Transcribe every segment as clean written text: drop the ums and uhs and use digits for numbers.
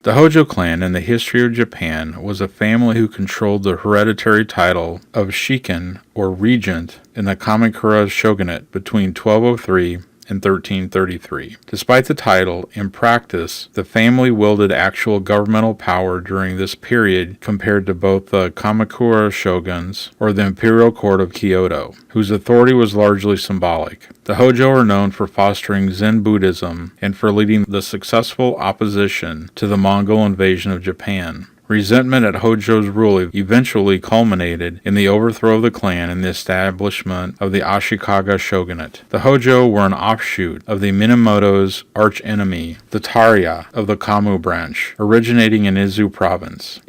The Hojo clan in the history of Japan was a family who controlled the hereditary title of Shiken, or regent, in the Kamakura shogunate between 1203 and 1333. Despite the title, in practice, the family wielded actual governmental power during this period compared to both the Kamakura shoguns or the imperial court of Kyoto, whose authority was largely symbolic. The Hojo are known for fostering Zen Buddhism and for leading the successful opposition to the Mongol invasion of Japan. Resentment at Hojo's rule eventually culminated in the overthrow of the clan and the establishment of the Ashikaga shogunate. The Hojo were an offshoot of the Minamoto's archenemy, the Taira of the Kamu branch, originating in Izu province.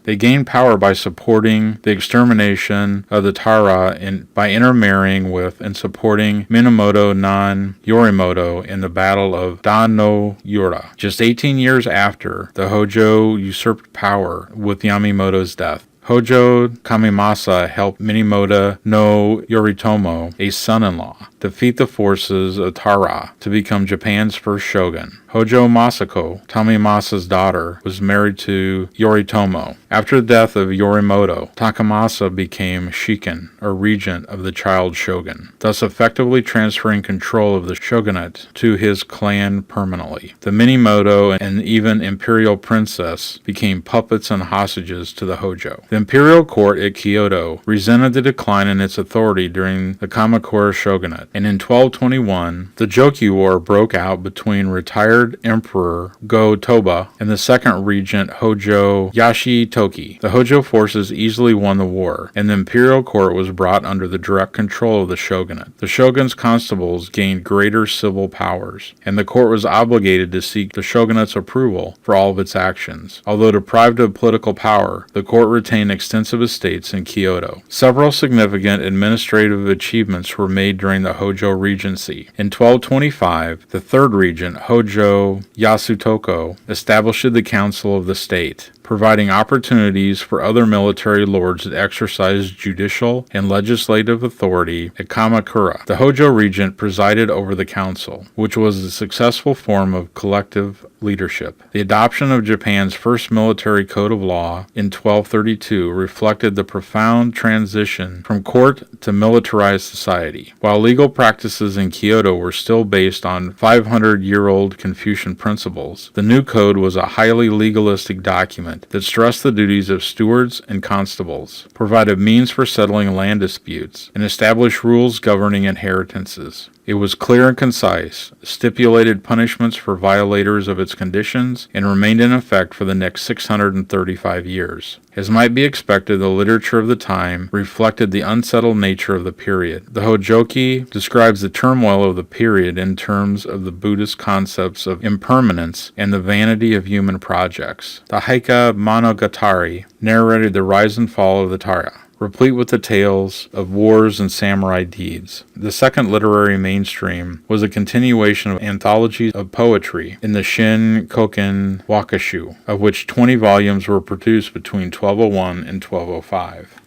They gained power by supporting the extermination of the Taira by intermarrying with and supporting Minamoto Yorimoto in the Battle of Dan no Yura. Just 18 years after, the Hojo usurped power with Yamamoto's death. Hojo Kamimasa helped Minamoto no Yoritomo, a son-in-law, defeat the forces of Taira to become Japan's first shogun. Hojo Masako, Tamimasa's daughter, was married to Yoritomo. After the death of Yorimoto, Takamasa became Shiken, or regent of the child shogun, thus effectively transferring control of the shogunate to his clan permanently. The Minamoto and even imperial princess became puppets and hostages to the Hojo. The imperial court at Kyoto resented the decline in its authority during the Kamakura shogunate, and in 1221, the Jokyu War broke out between retired Emperor Go-Toba and the second regent Hojo Yashitoki. The Hojo forces easily won the war, and the imperial court was brought under the direct control of the shogunate. The shogun's constables gained greater civil powers, and the court was obligated to seek the shogunate's approval for all of its actions. Although deprived of political power, the court retained extensive estates in Kyoto. Several significant administrative achievements were made during the Hojo regency. In 1225, the third regent, Hojo Yasutoko, established the Council of the State, providing opportunities for other military lords to exercise judicial and legislative authority at Kamakura. The Hojo regent presided over the council, which was a successful form of collective leadership. The adoption of Japan's first military code of law in 1232 reflected the profound transition from court to militarized society. While legal practices in Kyoto were still based on 500-year-old Confucian principles, the new code was a highly legalistic document that stressed the duties of stewards and constables, provided means for settling land disputes, and established rules governing inheritances. It was clear and concise, stipulated punishments for violators of its conditions, and remained in effect for the next 635 years. As might be expected, the literature of the time reflected the unsettled nature of the period. The Hojoki describes the turmoil of the period in terms of the Buddhist concepts of impermanence and the vanity of human projects. The Heika Monogatari narrated the rise and fall of the Taira, replete with the tales of wars and samurai deeds. The second literary mainstream was a continuation of anthologies of poetry in the Shin Koken Wakashu, of which 20 volumes were produced between 1201 and 1205.